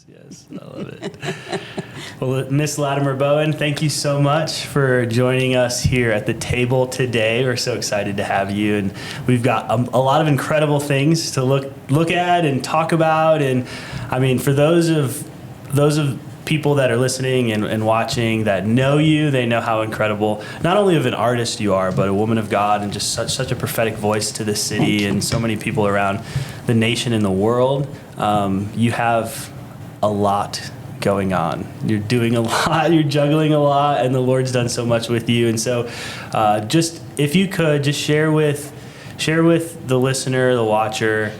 Yes, I love it. Well, Miss Latimer Bowen, thank you so much for joining us here at the table today. We're so excited to have you, and we've got a lot of incredible things to look at and talk about. And I mean, for those of people that are listening and watching that know you, they know how incredible not only of an artist you are, but a woman of God and just such a prophetic voice to this city and so many people around the nation and the world. You have a lot going on. You're doing a lot, you're juggling a lot, and the Lord's done so much with you. And so just if you could just share with the listener, the watcher,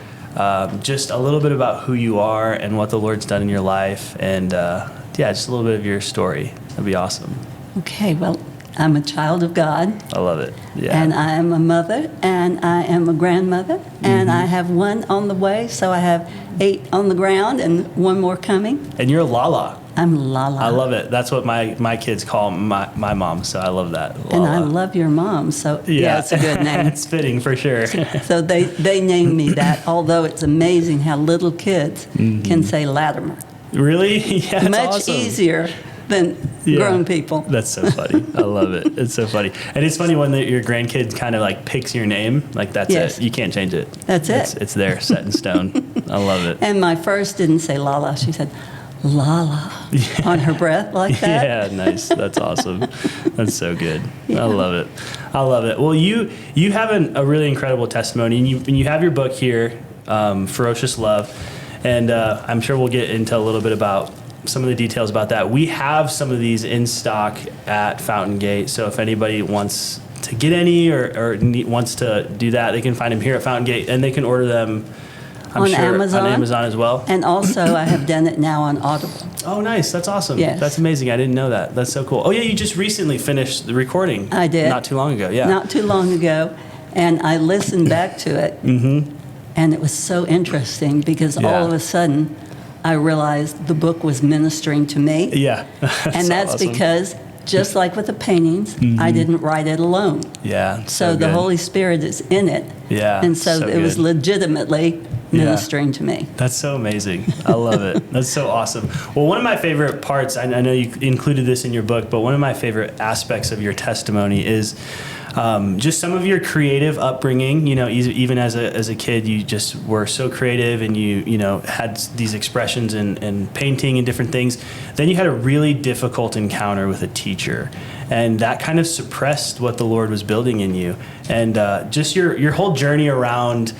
just a little bit about who you are and what the Lord's done in your life, and just a little bit of your story. That'd be awesome. Okay, well, I'm a child of God. I love it. Yeah. And I am a mother, and I am a grandmother, and I have one on the way, so I have 8 on the ground and one more coming. And you're Lala. I'm Lala. I love it. That's what my kids call my mom, so I love that. Lala. And I love your mom, so yeah it's a good name. It's fitting for sure. So they named me that, although it's amazing how little kids can say Latimer. Really? Yeah, Much awesome. Easier than grown people. That's so funny. I love it. It's so funny. And it's funny when your grandkid kind of like picks your name, like that's it. You can't change it. That's it. It's there, set in stone. I love it. And my first didn't say Lala. She said Lala on her breath like that. Yeah, nice. That's awesome. That's so good. Yeah. I love it. I love it. Well, you have a really incredible testimony, and you have your book here, Ferocious Love, and I'm sure we'll get into a little bit about some of the details about that. We have some of these in stock at FountainGate, so if anybody wants to get any or wants to do that, they can find them here at FountainGate, and they can order them, I'm sure, on Amazon as well. And also, I have done it now on Audible. Oh, nice. That's awesome. Yes. That's amazing. I didn't know that. That's so cool. Oh, yeah, you just recently finished the recording. I did. Not too long ago, yeah. Not too long ago, and I listened back to it, and it was so interesting because all of a sudden, I realized the book was ministering to me. Yeah. And that's awesome. Because, just like with the paintings, I didn't write it alone. Yeah. So the Holy Spirit is in it. Yeah. And so it was legitimately ministering to me. That's so amazing. I love it. That's so awesome. Well, one of my favorite parts, I know you included this in your book, but one of my favorite aspects of your testimony is just some of your creative upbringing. You know, even as a kid, you just were so creative, and you had these expressions in painting and different things. Then you had a really difficult encounter with a teacher, and that kind of suppressed what the Lord was building in you. And just your whole journey around,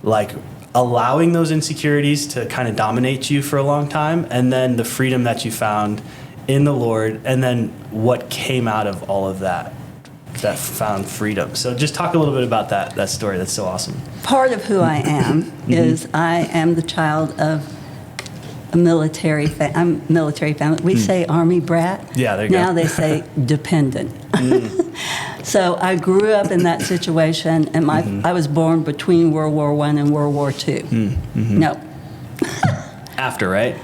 like, allowing those insecurities to kind of dominate you for a long time, and then the freedom that you found in the Lord, and then what came out of all of that found freedom. So just talk a little bit about that story. That's so awesome. Part of who I am is I am the child of a military family. We say Army brat. Yeah, there you go. Now they say dependent. So I grew up in that situation, and I was born between World War I and World War II. No. After, right?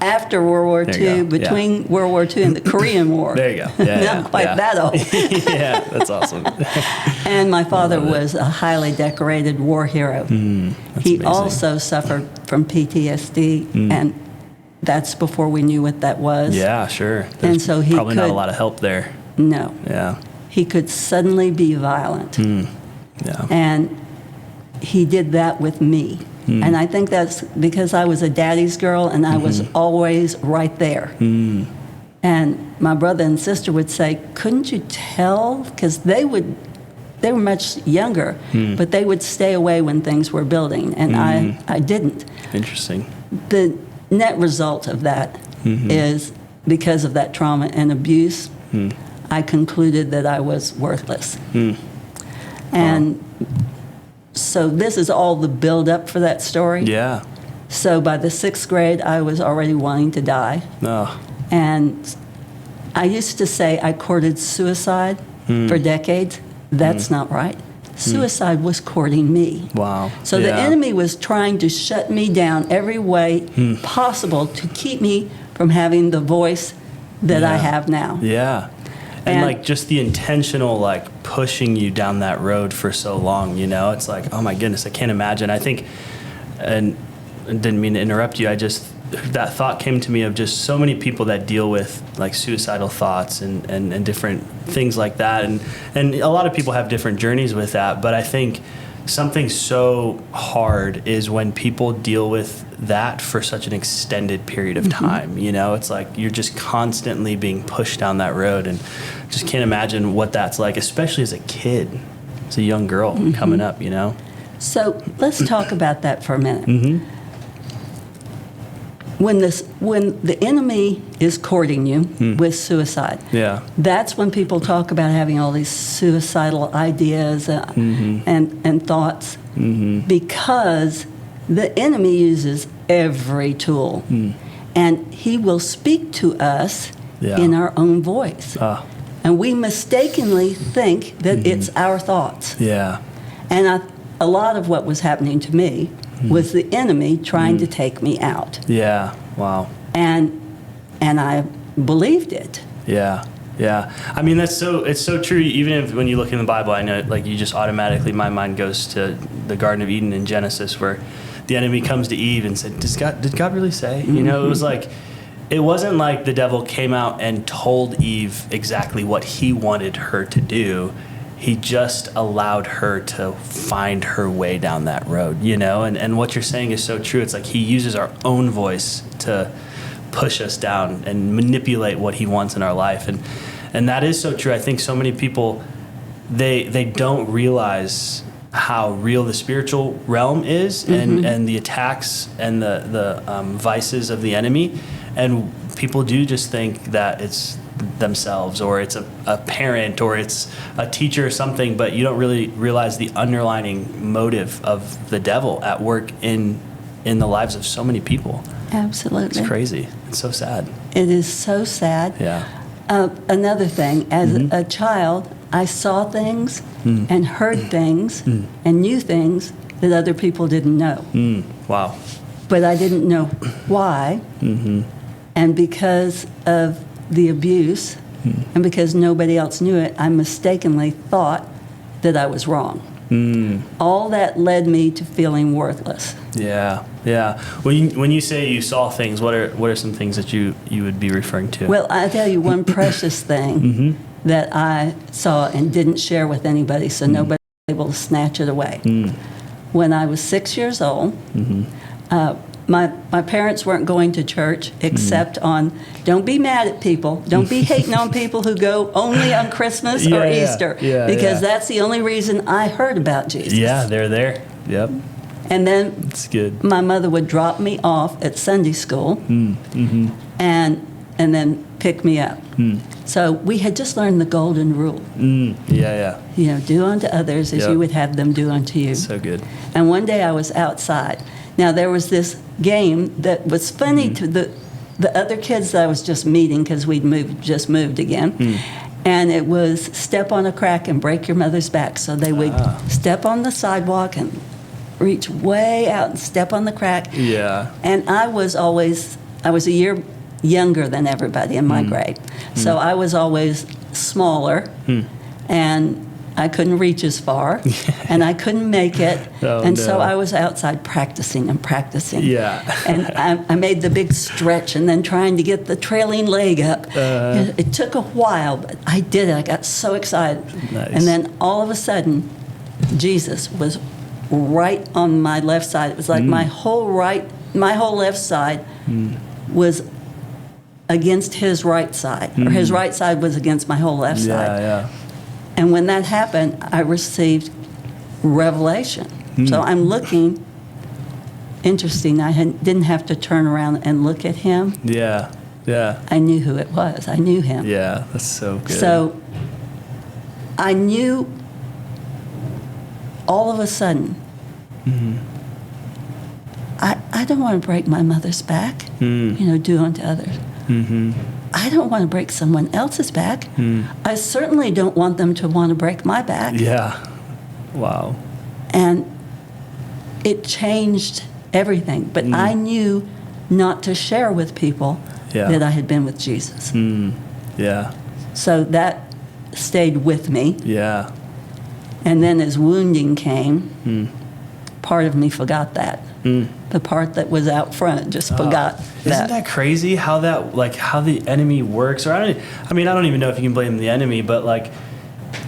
After World War II, between World War II and the Korean War. There you go. Yeah, Not quite that old. Yeah, that's awesome. And my father was a highly decorated war hero. He amazing. also suffered from PTSD, and that's before we knew what that was. Yeah, sure. And so he probably not a lot of help there. No. Yeah. He could suddenly be violent. Yeah. And he did that with me. And I think that's because I was a daddy's girl, and I was always right there. And my brother and sister would say, couldn't you tell? Because they were much younger, but they would stay away when things were building, and I didn't. Interesting. The net result of that is, because of that trauma and abuse, I concluded that I was worthless. And so this is all the build-up for that story. Yeah. So by the 6th grade, I was already wanting to die. Oh. And I used to say I courted suicide for decades. That's not right. Suicide was courting me. Wow. So the enemy was trying to shut me down every way possible to keep me from having the voice that I have now. Yeah. And like just the intentional like pushing you down that road for so long, it's like, oh my goodness, I can't imagine. I think, and I didn't mean to interrupt you, I just that thought came to me of just so many people that deal with like suicidal thoughts and different things like that. And a lot of people have different journeys with that. But I think something so hard is when people deal with that for such an extended period of time. You know, it's like you're just constantly being pushed down that road, and just can't imagine what that's like, especially as a kid, as a young girl coming up, you know? So let's talk about that for a minute. When the enemy is courting you with suicide, that's when people talk about having all these suicidal ideas and thoughts, because the enemy uses every tool, and he will speak to us in our own voice, and we mistakenly think that it's our thoughts. And a lot of what was happening to me was the enemy trying to take me out. Wow. And I believed it. I mean, it's so true. Even if when you look in the Bible, I know, like, you just automatically, my mind goes to the Garden of Eden in Genesis, where the enemy comes to Eve and said, did God really say? You know, it was like, it wasn't like the devil came out and told Eve exactly what he wanted her to do. He just allowed her to find her way down that road, you know? And what you're saying is so true. It's like he uses our own voice to push us down and manipulate what he wants in our life. And that is so true. I think so many people, they don't realize how real the spiritual realm is, and the attacks and the vices of the enemy. And people do just think that it's themselves, or it's a parent, or it's a teacher or something, but you don't really realize the underlining motive of the devil at work in the lives of so many people. Absolutely. It's crazy. It's so sad. It is so sad. Another thing, as a child, I saw things and heard things and knew things that other people didn't know. Wow. But I didn't know why. And because of the abuse, and because nobody else knew it, I mistakenly thought that I was wrong. All that led me to feeling worthless. When you say you saw things, what are some things that you would be referring to? Well, I tell you one precious thing that I saw and didn't share with anybody, so nobody was able to snatch it away. When I was 6 years old, my parents weren't going to church except on, don't be mad at people, don't be hating on people who go only on Christmas or Easter, because that's the only reason I heard about Jesus. They're there. Yep. And then That's good. My mother would drop me off at Sunday school and then pick me up. So we had just learned the golden rule. You know, do unto others as you would have them do unto you. So good. And one day I was outside. Now, there was this game that was funny to the other kids that I was just meeting, because we'd just moved again. And it was step on a crack and break your mother's back. So they would step on the sidewalk and reach way out and step on the crack. And I was a year younger than everybody in my grade. So I was always smaller, and I couldn't reach as far, and I couldn't make it. So I was outside practicing. And I made the big stretch and then trying to get the trailing leg up. It took a while, but I did it. I got so excited. And then all of a sudden, Jesus was right on my left side. It was like my whole left side was against his right side, or his right side was against my whole left side. And when that happened, I received revelation. So I'm looking. Interesting. I didn't have to turn around and look at him. I knew who it was. I knew him. That's so good. So I knew all of a sudden, I don't want to break my mother's back, you know, do unto others. I don't want to break someone else's back. I certainly don't want them to want to break my back. Wow. And it changed everything. But I knew not to share with people that I had been with Jesus. So that stayed with me. And then as wounding came, part of me forgot that. The part that was out front just forgot that. Isn't that crazy how the enemy works? Or I don't even know if you can blame the enemy, but like,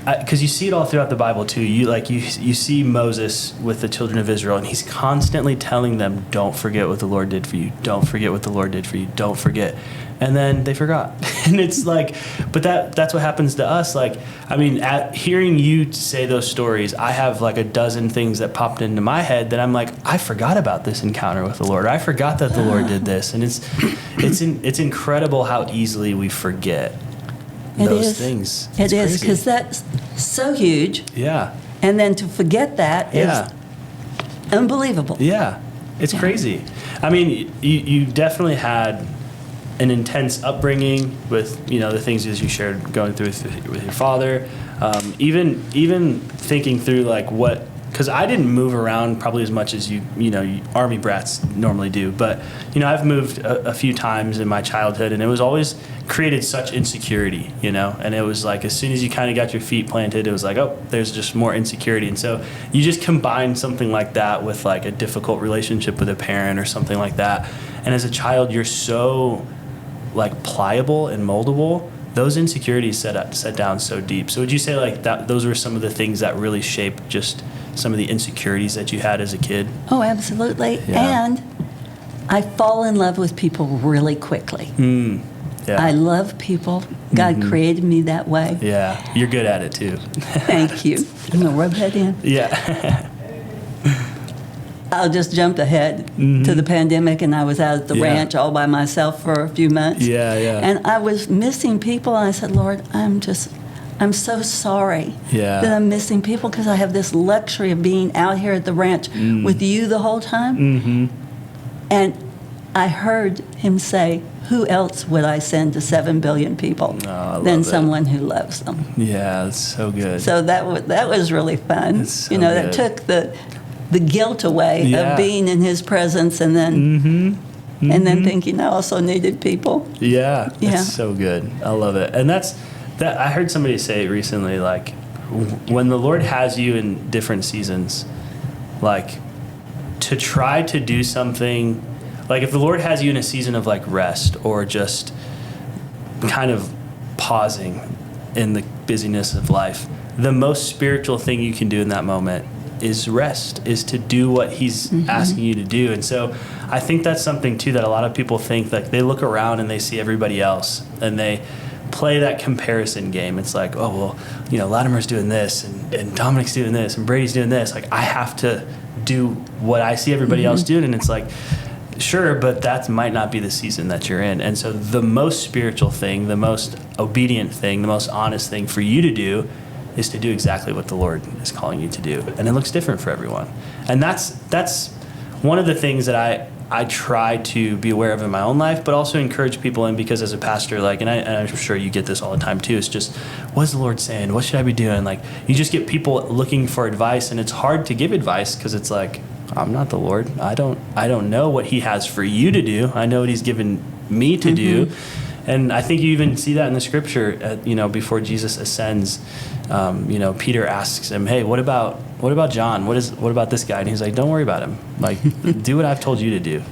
because you see it all throughout the Bible too. You see Moses with the children of Israel, and he's constantly telling them, "Don't forget what the Lord did for you. Don't forget what the Lord did for you. Don't forget." And then they forgot, and it's like, but that's what happens to us. Like, I mean, at hearing you say those stories, I have like a dozen things that popped into my head that I'm like, I forgot about this encounter with the Lord. I forgot that the Lord did this, and it's incredible how easily we forget those things. It is, because that's so huge. Yeah. And then to forget that is unbelievable. Yeah. It's crazy. I mean, you definitely had an intense upbringing with, the things as you shared going through with your father. Even thinking through like what, because I didn't move around probably as much as you Army brats normally do. But, I've moved a few times in my childhood, and it was always created such insecurity, and it was like as soon as you kind of got your feet planted, it was like, oh, there's just more insecurity. And so you just combine something like that with like a difficult relationship with a parent or something like that. And as a child, you're so like pliable and moldable. Those insecurities set down so deep. So would you say like that those were some of the things that really shaped just some of the insecurities that you had as a kid? Oh, absolutely. Yeah. And I fall in love with people really quickly. Yeah. I love people. God created me that way. Yeah. You're good at it too. Thank you. I'm going to rub that in. Yeah. I'll just jump ahead to the pandemic, and I was out at the ranch all by myself for a few months. Yeah. And I was missing people, and I said, Lord, I'm so sorry that I'm missing people, because I have this luxury of being out here at the ranch with you the whole time. And I heard him say, who else would I send to 7 billion people than someone who loves them? Yeah, that's so good. So that was really fun. That's so that good. took the guilt away of being in his presence, and then and then thinking I also needed people. Yeah, it's so good. I love it. And that I heard somebody say recently, like, when the Lord has you in different seasons, like, to try to do something, like if the Lord has you in a season of like rest or just kind of pausing in the busyness of life, the most spiritual thing you can do in that moment is rest, is to do what he's asking you to do. And so I think that's something too that a lot of people think, like they look around and they see everybody else and they play that comparison game. It's like, oh, well, Latimer's doing this and Dominic's doing this and Brady's doing this. Like I have to do what I see everybody else doing. And it's like, sure, but that might not be the season that you're in. And so the most spiritual thing, the most obedient thing, the most honest thing for you to do is to do exactly what the Lord is calling you to do. And it looks different for everyone. And that's one of the things that I try to be aware of in my own life, but also encourage people in, because as a pastor, like, and I'm sure you get this all the time too, it's just, what's the Lord saying? What should I be doing? Like, you just get people looking for advice, and it's hard to give advice because it's like, I'm not the Lord. I don't know what he has for you to do. I know what he's given me to do. And I think you even see that in the scripture, before Jesus ascends, Peter asks him, hey, what about John? What about this guy? And he's like, don't worry about him. Like, do what I've told you to do.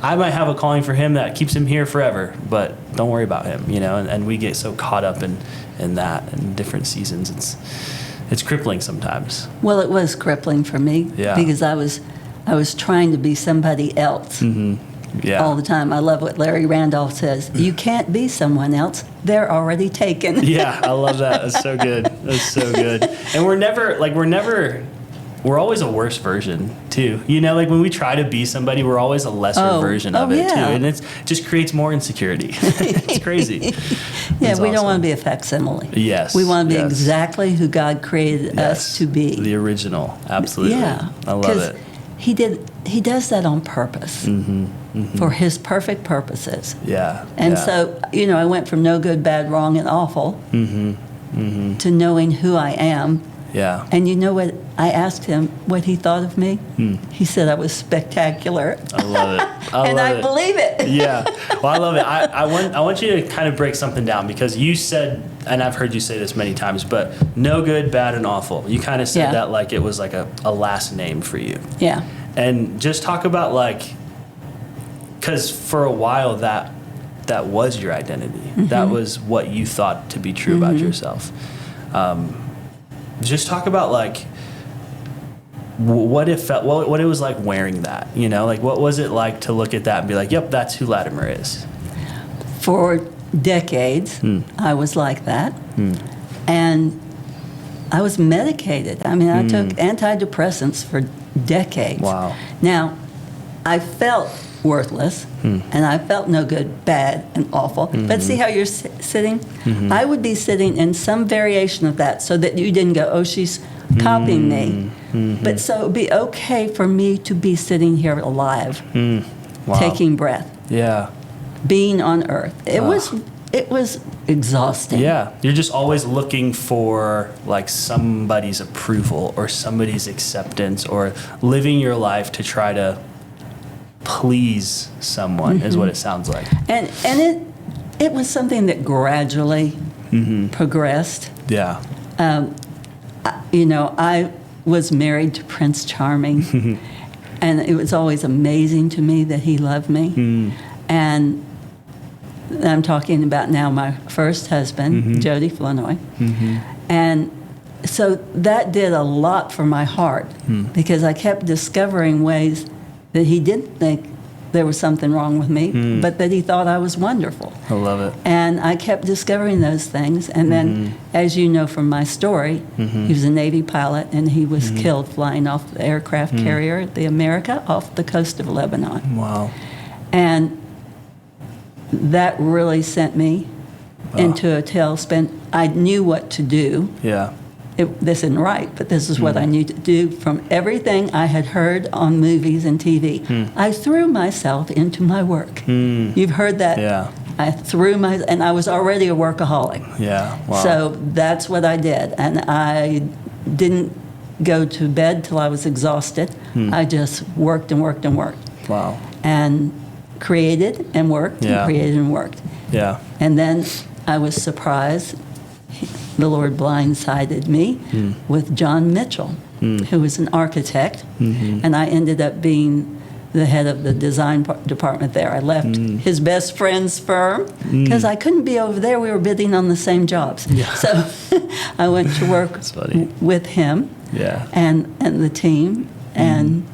I might have a calling for him that keeps him here forever, but don't worry about him, and we get so caught up in that in different seasons. It's crippling sometimes. Well, it was crippling for me because I was trying to be somebody else. All the time. I love what Larry Randolph says. You can't be someone else. They're already taken. Yeah, I love that. That's so good. That's so good. And we're always a worse version too. Like when we try to be somebody, we're always a lesser version of it too. And it just creates more insecurity. It's crazy. We don't want to be a facsimile. Yes. We want to be exactly who God created us to be. The original. Absolutely. Yeah. I love it. He does that on purpose. For his perfect purposes. Yeah. And so, I went from no good, bad, wrong, and awful to knowing who I am. Yeah. And you know what I asked him what he thought of me. He said I was spectacular. I love it. And I believe it. Yeah. Well, I love it. I want you to kind of break something down, because you said, and I've heard you say this many times, but no good, bad, and awful. You kind of said that like it was like a last name for you. Yeah. And just talk about like, because for a while that was your identity. That was what you thought to be true about yourself. Just talk about like what it was like wearing that, you know, like what was it like to look at that and be like, yep, that's who Latimer is. For decades, I was like that. And I was medicated. I mean, I took antidepressants for decades. Wow. Now, I felt worthless, and I felt no good, bad, and awful. But see how you're sitting? I would be sitting in some variation of that, so that you didn't go, oh, she's copying me. But so it would be okay for me to be sitting here alive, Wow. taking breath, Yeah. being on earth. It was exhausting. Yeah. You're just always looking for like somebody's approval or somebody's acceptance, or living your life to try to please someone is what it sounds like. And it was something that gradually progressed. Yeah. You know, I was married to Prince Charming, and it was always amazing to me that he loved me. And I'm talking about now my first husband, Jody Flournoy. And so that did a lot for my heart, because I kept discovering ways that he didn't think there was something wrong with me, but that he thought I was wonderful. I love it. And I kept discovering those things. And then, as you know from my story, he was a Navy pilot, and he was killed flying off the aircraft carrier, the America, off the coast of Lebanon. Wow. And that really sent me into a tailspin. I knew what to do. Yeah. This isn't right, but this is what I knew to do from everything I had heard on movies and TV. I threw myself into my work. You've heard that. Yeah. I and I was already a workaholic. Yeah. Wow. So that's what I did. And I didn't go to bed till I was exhausted. I just worked and worked and worked. Wow. And created and worked and created and worked. Yeah. And then I was surprised. The Lord blindsided me with John Mitchell, who was an architect, and I ended up being the head of the design department there. I left his best friend's firm because I couldn't be over there. We were bidding on the same jobs. Yeah. So I went to work with him and the team, and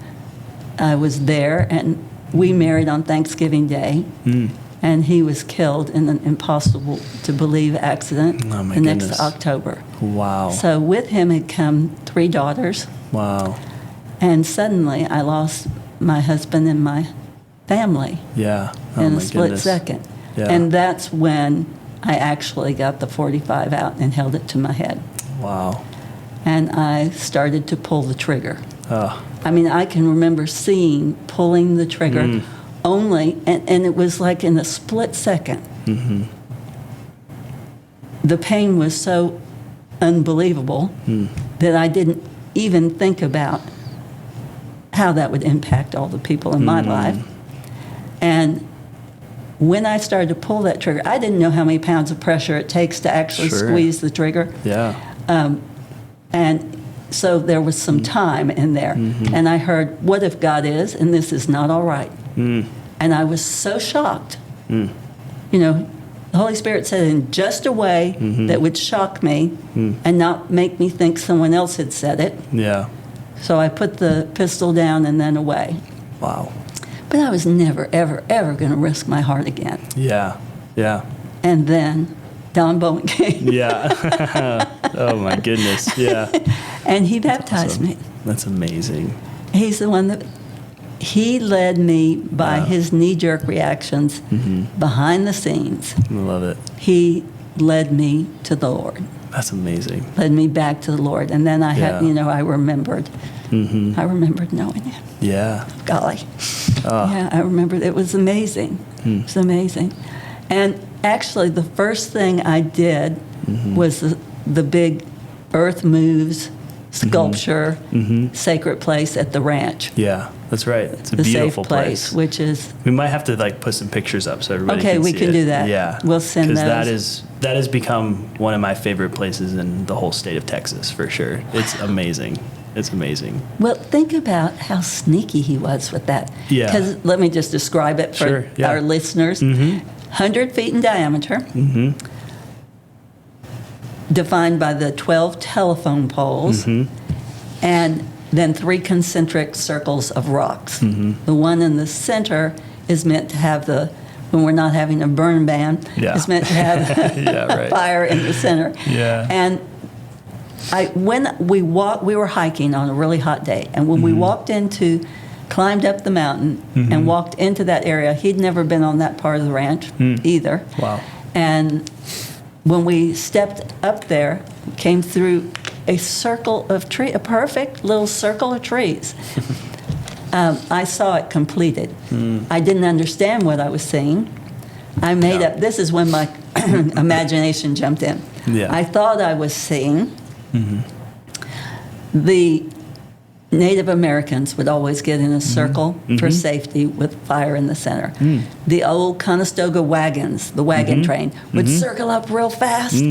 I was there, and we married on Thanksgiving Day. And he was killed in an impossible-to-believe accident the next October. Wow. So with him had come 3 daughters. Wow. And suddenly I lost my husband and my family Yeah. in a split second. Yeah. And that's when I actually got the .45 out and held it to my head. Wow. And I started to pull the trigger. Oh. I mean, I can remember pulling the trigger only, and it was like in a split second. The pain was so unbelievable that I didn't even think about how that would impact all the people in my life. And when I started to pull that trigger, I didn't know how many pounds of pressure it takes to actually squeeze the trigger. Yeah. And so there was some time in there. And I heard, what if God is, and this is not all right? And I was so shocked. You know, the Holy Spirit said it in just a way that would shock me and not make me think someone else had said it. Yeah. So I put the pistol down and then away. Wow. But I was never, ever, ever going to risk my heart again. Yeah. Yeah. And then Don Bowen came. Yeah. Oh, my goodness. Yeah. And he baptized me. That's amazing. He's the one that... He led me by his knee-jerk reactions behind the scenes. I love it. He led me to the Lord. That's amazing. Led me back to the Lord. And then I had, you know, I remembered. I remembered knowing him. Yeah. Golly. Yeah, I remembered. It was amazing. It was amazing. And actually, the first thing I did was the big earth moves sculpture, sacred place at the ranch. Yeah, that's right. It's a The beautiful safe place, which is We might have to like put some pictures up so everybody okay. can We see can it. do that. Yeah, we'll send those. because that has become one of my favorite places in the whole state of Texas for sure. It's amazing. It's amazing. Well, think about how sneaky he was with that. Yeah. Because let me just describe it for Sure, yeah. our listeners. 100 feet in diameter, defined by the 12 telephone poles, and then 3 concentric circles of rocks. The one in the center is meant to have when we're not having a burn ban, Yeah. it's meant to have Yeah, right. fire in the center. Yeah. And when we were hiking on a really hot day, and when we climbed up the mountain and walked into that area, he'd never been on that part of the ranch either. Wow. And when we stepped up there, came through a circle of a perfect little circle of trees. I saw it completed. I didn't understand what I was seeing. I made up, this is when my imagination jumped in. Yeah. I thought I was seeing the Native Americans would always get in a circle for safety with fire in the center. The old Conestoga wagons, the wagon train, would circle up real fast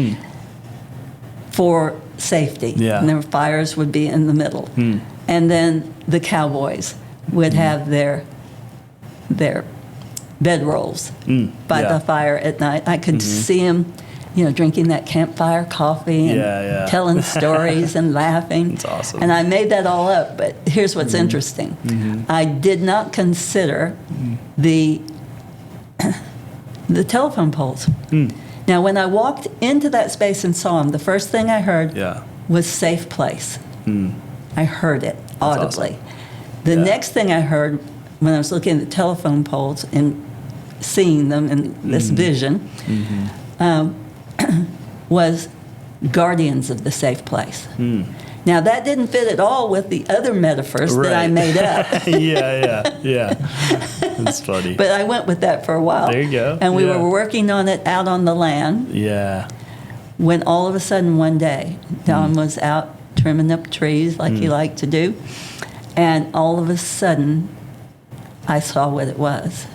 for safety. Yeah. And their fires would be in the middle. And then the cowboys would have their bedrolls by the fire at night. I could see them, drinking that campfire coffee and telling stories and laughing. That's awesome. And I made that all up, but here's what's interesting. I did not consider the telephone poles. Now, when I walked into that space and saw them, the first thing I heard was safe place. I heard it audibly. Awesome. The next thing I heard when I was looking at the telephone poles and seeing them in this vision was guardians of the safe place. Now, that didn't fit at all with the other metaphors that I made up. yeah. That's funny. But I went with that for a while. There you go. And we were working on it out on the land Yeah. when all of a sudden one day, Don was out trimming up trees like he liked to do. And all of a sudden, I saw what it was.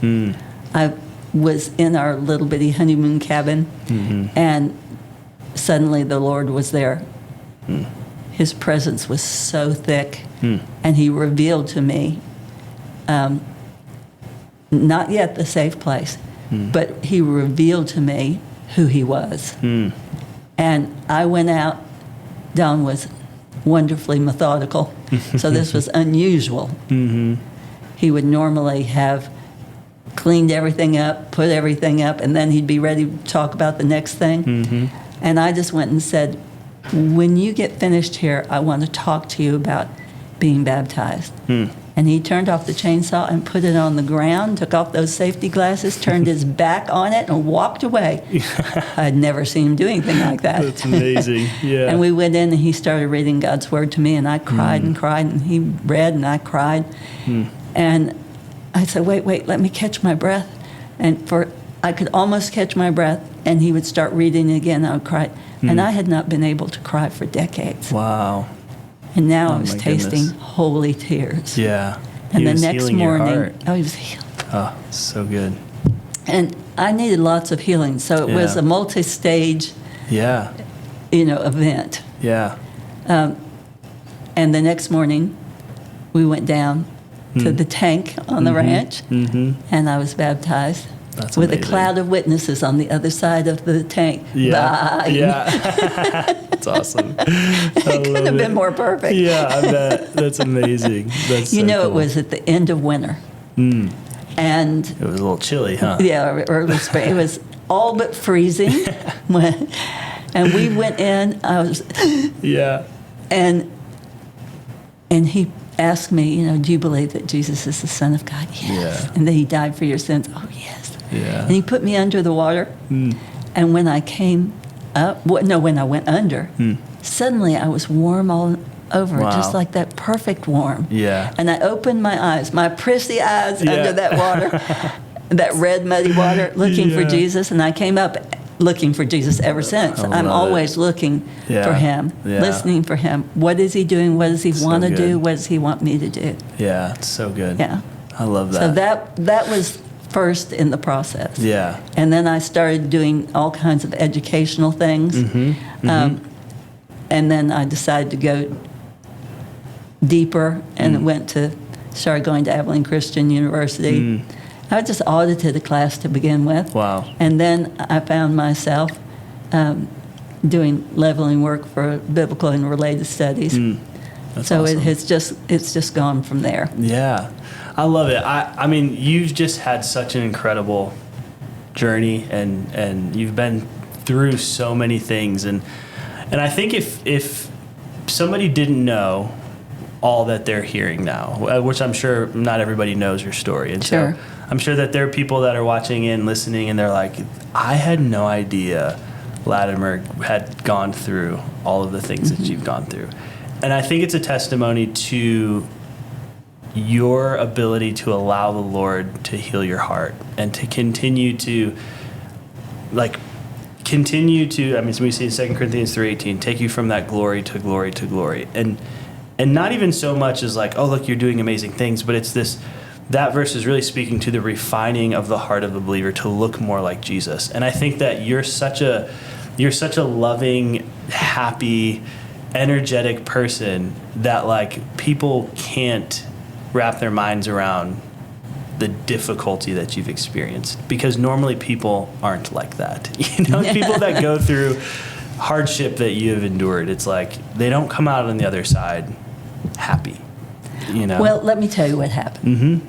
I was in our little bitty honeymoon cabin, and suddenly the Lord was there. His presence was so thick, and he revealed to me, not yet the safe place, but he revealed to me who he was. And I went out. Don was wonderfully methodical, so this was unusual. He would normally have cleaned everything up, put everything up, and then he'd be ready to talk about the next thing. And I just went and said, when you get finished here, I want to talk to you about being baptized. And he turned off the chainsaw and put it on the ground, took off those safety glasses, turned his back on it, and walked away. I'd never seen him do anything like that. That's amazing. Yeah. And we went in, and he started reading God's word to me, and I cried and cried, and he read, and I cried. And I said, wait, let me catch my breath. And I could almost catch my breath, and he would start reading again, and I would cry. And I had not been able to cry for decades. Wow. And now I was my tasting goodness. holy tears. Yeah. And He the was next healing your morning, heart. he was healed. Oh, so good. And I needed lots of healing, so it was Yeah. a multi-stage, Yeah. event. Yeah. And the next morning, we went down to the tank on the ranch, and I was baptized That's with amazing. a cloud of witnesses on the other side of the tank. Yeah. Bye. Yeah. That's awesome. It couldn't have been more perfect. Yeah, I bet. That's amazing. That's so It cool. was at the end of winter. And It was a little chilly, huh? yeah, early spring. It was all but freezing. And we went in. I was, Yeah. and he asked me, do you believe that Jesus is the Son of God? Yes. Yeah. And that he died for your sins? Oh, yes. Yeah. And he put me under the water. And when I came up, when I went under, suddenly I was warm all over, Wow. just like that perfect warm. Yeah. And I opened my eyes, my prissy eyes under that water, that red, muddy water, looking for Yeah. Jesus. And I came up, looking for Jesus ever since. I I'm love always looking for him, Yeah. listening for him. What is he doing? What does he want to good. do? What does he want me to do? Yeah, it's so good. Yeah. I love that. So that was first in the process. Yeah. And then I started doing all kinds of educational things. And then I decided to go deeper and started going to Abilene Christian University. I just audited a class to begin with. Wow. And then I found myself doing leveling work for biblical and related studies. That's so awesome. it's just gone from there. Yeah, I love it. I mean, you've just had such an incredible journey, and you've been through so many things, and I think if somebody didn't know all that they're hearing now, which I'm sure not everybody knows your story, and Sure. so I'm sure that there are people that are watching and listening, and they're like, I had no idea Latimer had gone through all of the things that you've gone through. And I think it's a testimony to your ability to allow the Lord to heal your heart and to continue to, I mean, so we see in 2 Corinthians 3:18, take you from that glory to glory to glory. And not even so much as like, oh, look, you're doing amazing things, but it's this, that verse is really speaking to the refining of the heart of the believer to look more like Jesus. And I think that you're such a loving, happy, energetic person that like people can't wrap their minds around the difficulty that you've experienced, because normally people aren't like that. People that go through hardship that you have endured, it's like they don't come out on the other side happy. Well, let me tell you what happened.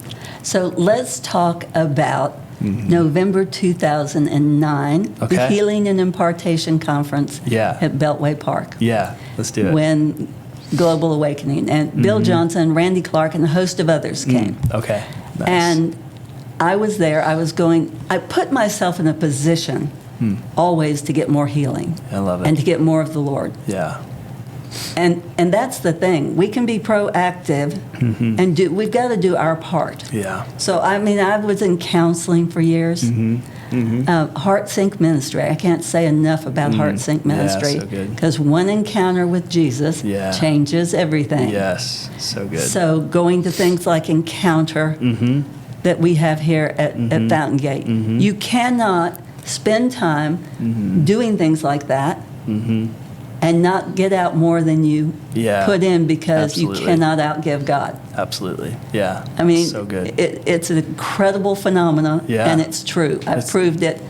So let's talk about November 2009, Okay. the Healing and Impartation Conference at Beltway Park. Yeah, let's do it. When Global Awakening and Bill Johnson, Randy Clark, and a host of others came. Okay. Nice. And I was there. I put myself in a position always to get more healing. I love it. And to get more of the Lord. Yeah. And that's the thing. We can be proactive and we've got to do our part. Yeah. So, I mean, I was in counseling for years. Heart Sync Ministry. I can't say enough about Heart Sync Ministry. Yeah, so good. Because one encounter with Jesus changes everything. Yes, so good. So going to things like Encounter that we have here at FountainGate. You cannot spend time doing things like that and not get out more than you put in, because you cannot outgive God. Absolutely. Yeah. I mean, so good. It's an incredible phenomenon, and it's true. I've proved it,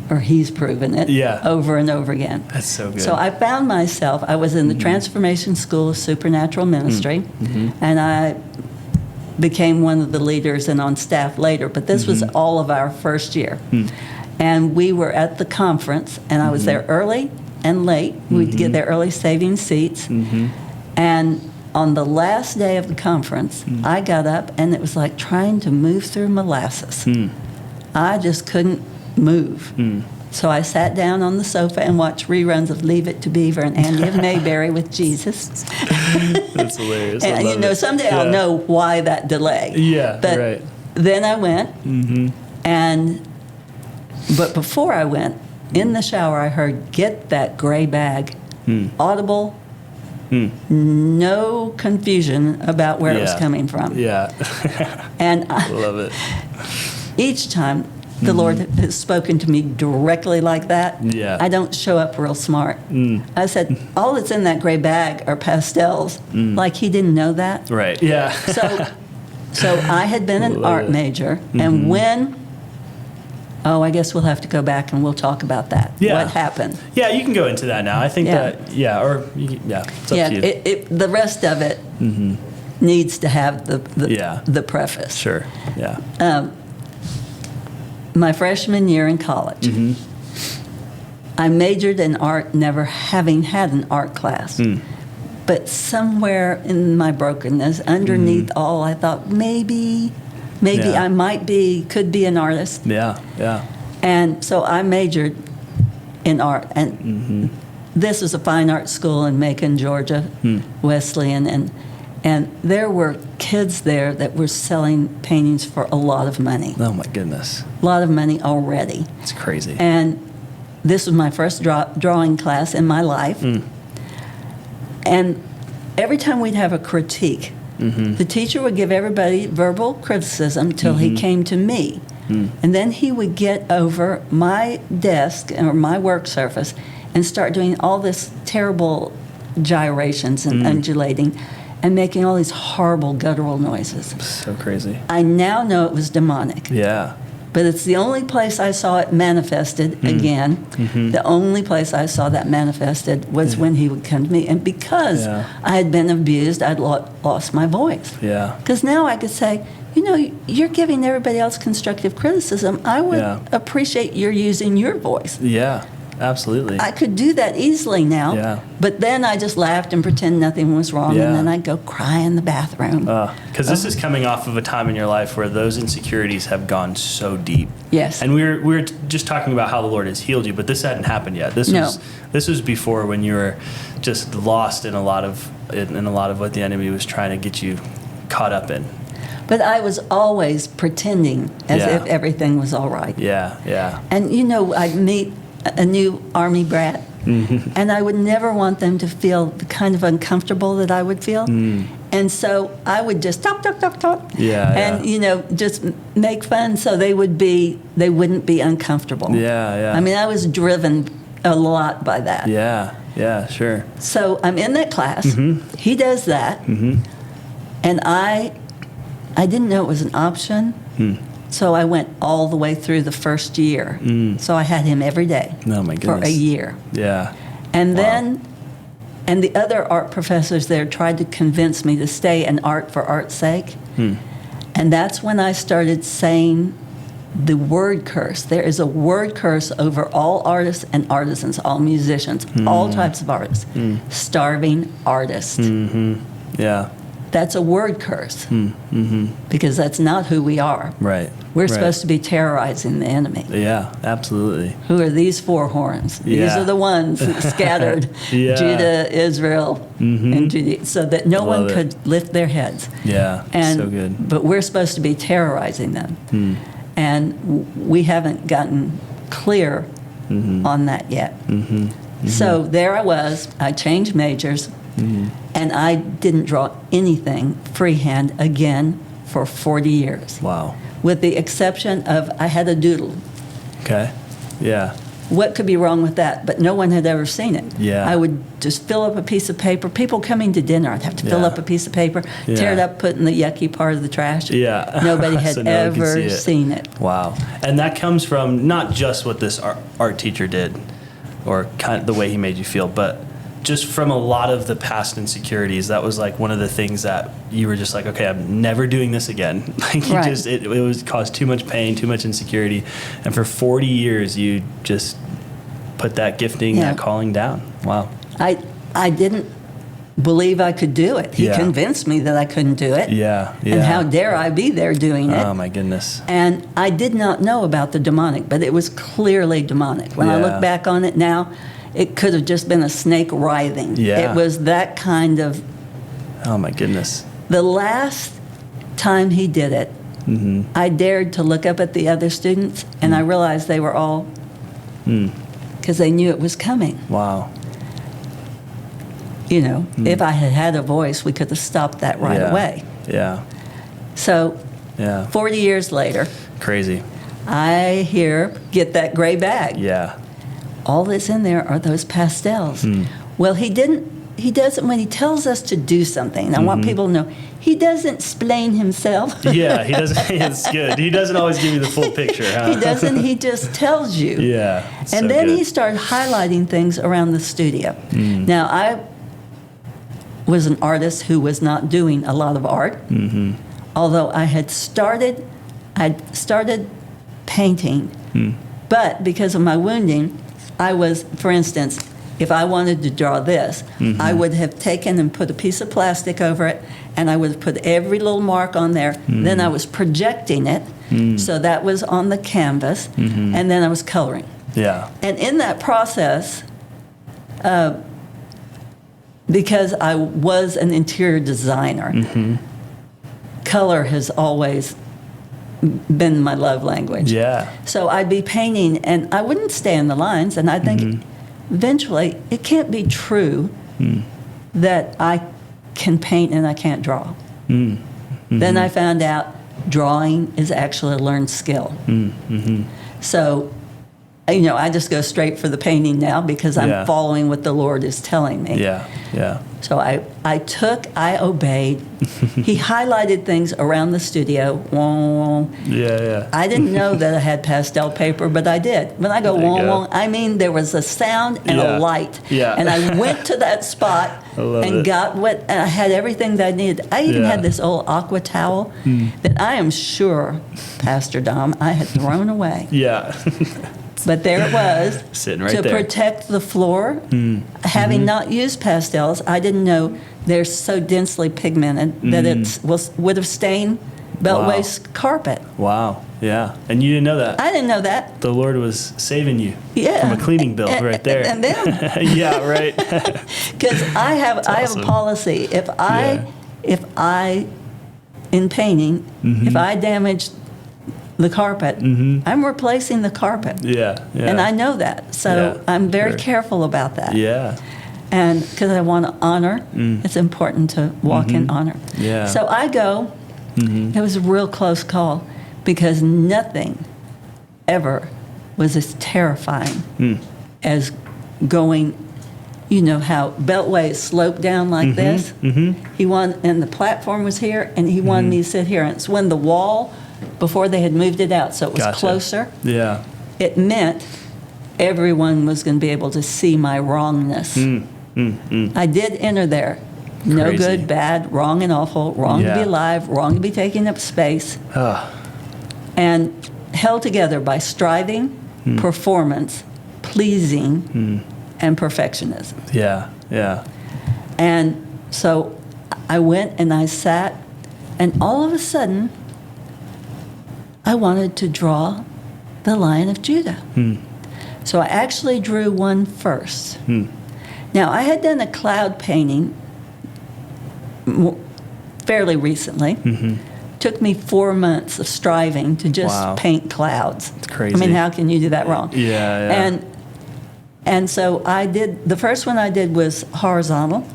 or he's proven it, over and over again. That's so good. So I found myself, I was in the Transformation School of Supernatural Ministry, and I became one of the leaders and on staff later, but this was all of our first year. And we were at the conference, and I was there early and late. We'd get there early, saving seats. And on the last day of the conference, I got up, and it was like trying to move through molasses. I just couldn't move. So I sat down on the sofa and watched reruns of Leave It to Beaver and Andy of Mayberry with Jesus. That's hilarious. And, I love it. someday I'll know why that delay. Yeah, But right. then I went, but before I went, in the shower, I heard, "Get that gray bag." Audible, no confusion about where it was coming from. Yeah. And I love it. each time the Lord has spoken to me directly like that, I don't show up real smart. I said, all that's in that gray bag are pastels. Like he didn't know that. Right. Yeah. So I had been an art major, and when, I guess we'll have to go back and we'll talk about that. Yeah. What happened? Yeah, you can go into that now. I think that, it's up to you. The rest of it needs to have the preface. Sure. Yeah. My freshman year in college, I majored in art, never having had an art class. But somewhere in my brokenness, underneath all, I thought maybe I could be an artist. Yeah. And so I majored in art. And this was a fine art school in Macon, Georgia, Wesleyan. And there were kids there that were selling paintings for a lot of money. Oh, my goodness. A lot of money already. It's crazy. And this was my first drawing class in my life. And every time we'd have a critique, the teacher would give everybody verbal criticism till he came to me. And then he would get over my desk or my work surface and start doing all this terrible gyrations and undulating and making all these horrible guttural noises. So crazy. I now know it was demonic. Yeah. But it's the only place I saw it manifested again. The only place I saw that manifested was when he would come to me. And because I had been abused, I'd lost my voice. Yeah. Because now I could say, you know, you're giving everybody else constructive criticism. I would appreciate your using your voice. Yeah, absolutely. I could do that easily now. Yeah. But then I just laughed and pretend nothing was wrong. Yeah. And then I'd go cry in the bathroom. Because this is coming off of a time in your life where those insecurities have gone so deep. Yes. And we were just talking about how the Lord has healed you, but this hadn't happened yet. This was before, when you were just lost in a lot of what the enemy was trying to get you caught up in. But I was always pretending as if everything was all right. Yeah, yeah. And, you know, I'd meet a new Army brat, and I would never want them to feel the kind of uncomfortable that I would feel. And so I would just talk. And, you know, just make fun so they wouldn't be uncomfortable. Yeah, yeah. I mean, I was driven a lot by that. Yeah, yeah, sure. So I'm in that class. He does that. And I didn't know it was an option. So I went all the way through the first year. So I had him every day Oh, my goodness. for a year. Yeah. And then, and the other art professors there tried to convince me to stay in art for art's sake. And that's when I started saying the word curse. There is a word curse over all artists and artisans, all musicians, all types of artists. Starving artists. Yeah. That's a word curse. Because that's not who we are. Right. We're supposed to be terrorizing the enemy. Yeah, absolutely. Who are these four horns? These are the ones that scattered Judah, Israel, and Judea, so that no one could lift their heads. Yeah, And, so good. But we're supposed to be terrorizing them. And we haven't gotten clear on that yet. So there I was. I changed majors. And I didn't draw anything freehand again for 40 years. Wow. With the exception of I had a doodle. Okay. Yeah. What could be wrong with that? But no one had ever seen it. Yeah. I would just fill up a piece of paper. People coming to dinner, I'd have to fill up a piece of paper, tear it up, put in the yucky part of the trash. Yeah. Nobody had So no one could ever see it. seen it. Wow. And that comes from not just what this art teacher did or kind of the way he made you feel, but just from a lot of the past insecurities. That was like one of the things that you were just like, okay, I'm never doing this again. Like it was caused too much pain, too much insecurity. And for 40 years, you just put that gifting, that calling down. Wow. I didn't believe I could do it. He convinced me that I couldn't do it. Yeah. And how dare I be there doing it? Oh, my goodness. And I did not know about the demonic, but it was clearly demonic. When I look back on it now, it could have just been a snake writhing. Yeah. It was that kind of... Oh, my goodness. The last time he did it, I dared to look up at the other students, and I realized they were all... Because they knew it was coming. Wow. You know, if I had had a voice, we could have stopped that right away. Yeah. So, 40 years later... Crazy. I get that gray bag. Yeah. All that's in there are those pastels. Well, he doesn't, when he tells us to do something, and I want people to know, he doesn't explain himself. Yeah, he doesn't, it's good. He doesn't always give you the full picture, huh? He doesn't, he just tells you. Yeah. And then he started highlighting things around the studio. Now, I was an artist who was not doing a lot of art, although I'd started painting, but because of my wounding, I was, for instance, if I wanted to draw this, I would have taken and put a piece of plastic over it, and I would have put every little mark on there. Then I was projecting it, so that was on the canvas, and then I was coloring. Yeah. And in that process, because I was an interior designer, color has always been my love language. Yeah. So I'd be painting, and I wouldn't stay in the lines, and I think eventually it can't be true that I can paint and I can't draw. Then I found out drawing is actually a learned skill. So, I just go straight for the painting now because I'm following what the Lord is telling me. Yeah, yeah. So I obeyed. He highlighted things around the studio. Yeah. I didn't know that I had pastel paper, but I did. When I go wong, I mean there was a sound and a light. Yeah. And I went to that spot and got what, and I had everything that I needed. I even had this old aqua towel that I am sure, Pastor Dom, I had thrown away. Yeah. But there it was, sitting right to there. protect the floor. Having not used pastels, I didn't know they're so densely pigmented that it would have stained Beltway's carpet. Wow, yeah. And you didn't know that? I didn't know that. The Lord was saving you Yeah. from a cleaning bill right there. And then, Yeah, right. because I have a policy. If I in painting, if I damage the carpet, I'm replacing the carpet. Yeah. And I know that. So I'm very careful about that. Yeah. And because I want to honor, it's important to walk in honor. Yeah. So I go, it was a real close call because nothing ever was as terrifying as going, how Beltway sloped down like this. He wanted, and the platform was here, and he wanted me to sit here. And it's when the wall, before they had moved it out, so it was closer. Yeah. It meant everyone was going to be able to see my wrongness. I did enter there. No Crazy. good, bad, wrong and awful, wrong to be alive, wrong to be taking up space. And held together by striving, performance, pleasing, and perfectionism. Yeah. And so I went and I sat, and all of a sudden, I wanted to draw the Lion of Judah. So I actually drew one first. Now, I had done a cloud painting fairly recently. Took me 4 months of striving to just paint clouds. It's crazy. I mean, how can you do that wrong? Yeah. And so I did, the first one I did was horizontal.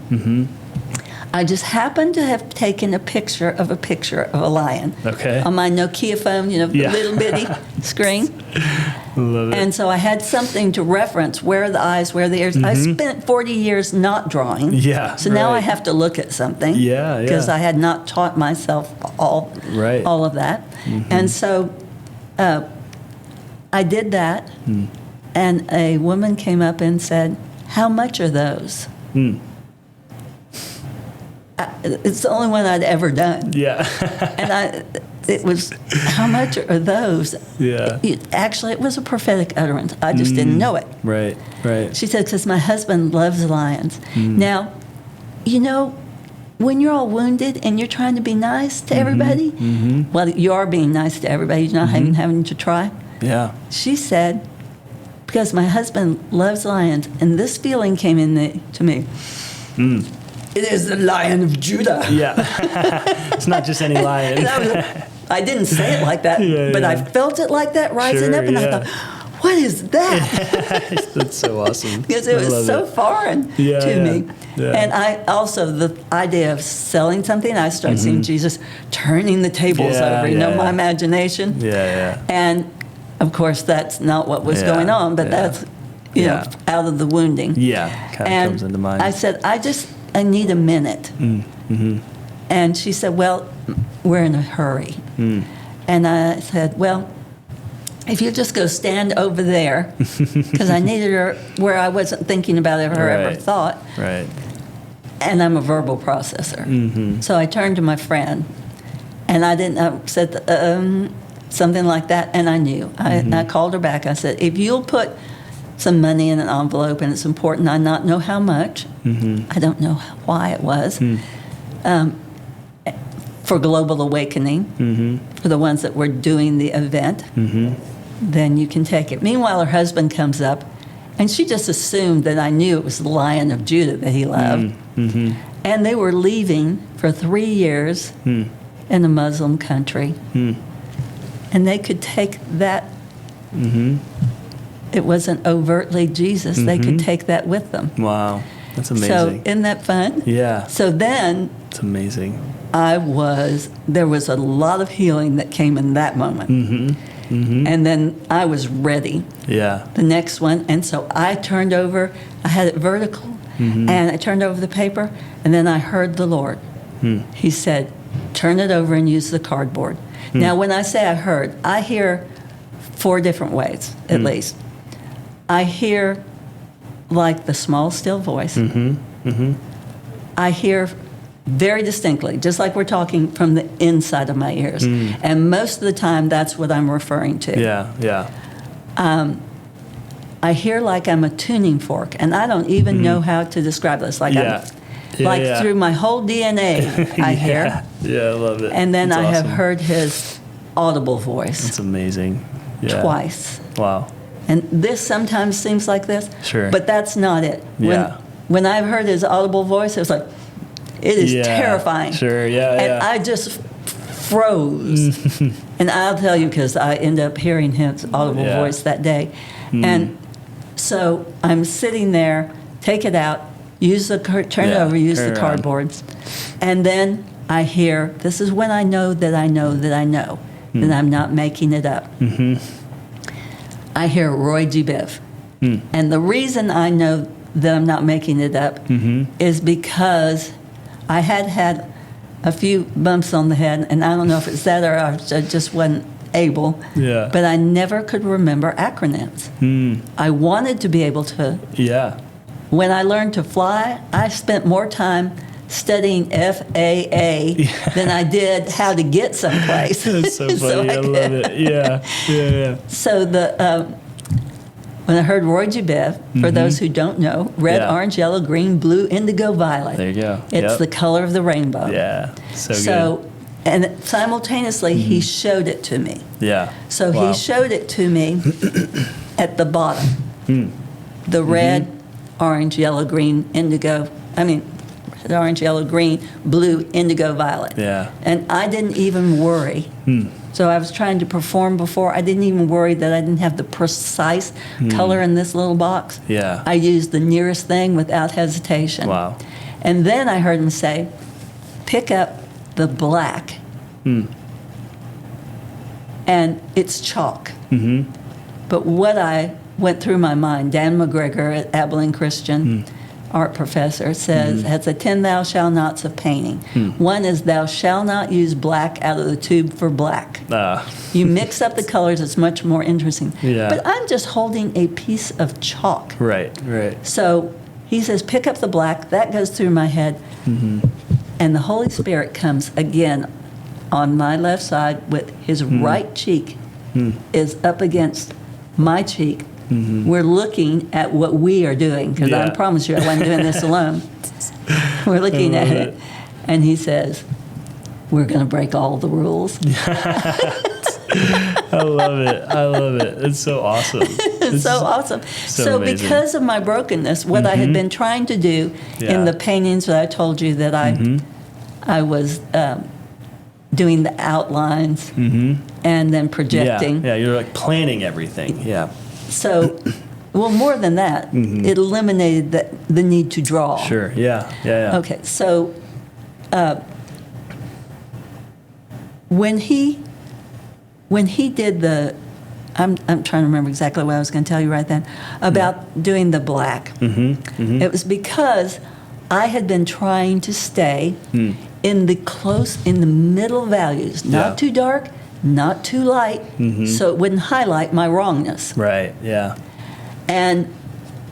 I just happened to have taken a picture of a lion. Okay. On my Nokia phone, the little bitty screen. Love it. And so I had something to reference, where are the eyes, where are the ears. I spent 40 years not drawing. Yeah, So now I have to look at something. Yeah. Because I had not taught myself all of that. And so I did that, and a woman came up and said, "How much are those?" It's the only one I'd ever done. Yeah. And it was, how much are those? Yeah. Actually, it was a prophetic utterance. I just didn't know it. Right. She said, because my husband loves lions. Now, when you're all wounded and you're trying to be nice to everybody, well, you are being nice to everybody. You're not even having to try. Yeah. She said, because my husband loves lions, and this feeling came to me. It is the Lion of Judah. Yeah. It's not just any lion. I didn't say it like that, but I felt it like that rising up, and I thought, what is that? That's so awesome. Because it was so foreign to me. Yeah. And I also, the idea of selling something, I started seeing Jesus turning the tables over, my imagination. Yeah. And, of course, that's not what was going on, but that's, out of the wounding. Yeah, kind of comes into mind. I said, I need a minute. And she said, well, we're in a hurry. And I said, well, if you just go stand over there, because I needed her where I wasn't thinking about it or ever thought. Right. And I'm a verbal processor. So I turned to my friend, and I said something like that, and I knew. I called her back. I said, if you'll put some money in an envelope, and it's important I not know how much. I don't know why it was. For Global Awakening, for the ones that were doing the event, then you can take it. Meanwhile, her husband comes up, and she just assumed that I knew it was the Lion of Judah that he loved. And they were leaving for 3 years in a Muslim country. and they could take that. It wasn't overtly Jesus. They could take that with them. Wow. That's amazing. So isn't that fun? Yeah. So then It's amazing. there was a lot of healing that came in that moment. And then I was ready. Yeah. The next one. And so I turned over, I had it vertical, and I turned over the paper, and then I heard the Lord. He said, turn it over and use the cardboard. Now, when I say I heard, I hear 4 different ways, at least. I hear like the small, still voice. I hear very distinctly, just like we're talking from the inside of my ears. And most of the time, that's what I'm referring to. Yeah. Yeah. I hear like I'm a tuning fork, and I don't even know how to describe this. Like, through my whole DNA, I hear. Yeah, I love it. And then That's I have awesome. heard his audible voice That's amazing. Yeah. twice. Wow. And this sometimes seems like this, Sure. but that's not it. Yeah. When I've heard his audible voice, it was like, it is terrifying. Sure, yeah, And I just froze. And I'll tell you, because I ended up hearing his audible voice that day. And so I'm sitting there, take it out, turn it over, use the cardboard. And then I hear, this is when I know that I know that I know, that I'm not making it up. I hear Roy G. Biv. And the reason I know that I'm not making it up is because I had a few bumps on the head, and I don't know if it's that or I just wasn't able, but I never could remember acronyms. I wanted to be able to. Yeah. When I learned to fly, I spent more time studying FAA than I did how to get someplace. That's so funny. I love it. Yeah. Yeah. Yeah. So when I heard Roy G. Biv, for those who don't know, red, orange, yellow, green, blue, indigo, violet. There you go. It's the color of the rainbow. Yeah. So good. So, and simultaneously, he showed it to me. Yeah. So Wow. he showed it to me at the bottom. The red, orange, yellow, green, indigo. Red, orange, yellow, green, blue, indigo, violet. Yeah. And I didn't even worry. So I was trying to perform before. I didn't even worry that I didn't have the precise color in this little box. Yeah. I used the nearest thing without hesitation. Wow. And then I heard him say, pick up the black. And it's chalk. But what I went through my mind, Dan McGregor at Abilene Christian, art professor, says, has a 10 thou shall nots of painting. One is thou shall not use black out of the tube for black. You mix up the colors, it's much more interesting. Yeah. But I'm just holding a piece of chalk. Right. Right. So he says, pick up the black. That goes through my head. And the Holy Spirit comes again on my left side with his right cheek is up against my cheek. We're looking at what we are doing, because I promise you I wasn't doing this alone. We're looking at it. And he says, we're going to break all the rules. I love it. I love it. It's so awesome. It's so awesome. So amazing. because of my brokenness, what I had been trying to do in the paintings that I told you that I was doing the outlines and then projecting. Yeah, you're like planning everything. Yeah. So, well, more than that, it eliminated the need to draw. Sure. Yeah. Yeah. Yeah. Okay, so when he did the, I'm trying to remember exactly what I was going to tell you right then about doing the black. It was because I had been trying to stay in the middle values, not too dark, not too light, so it wouldn't highlight my wrongness. Right. Yeah. And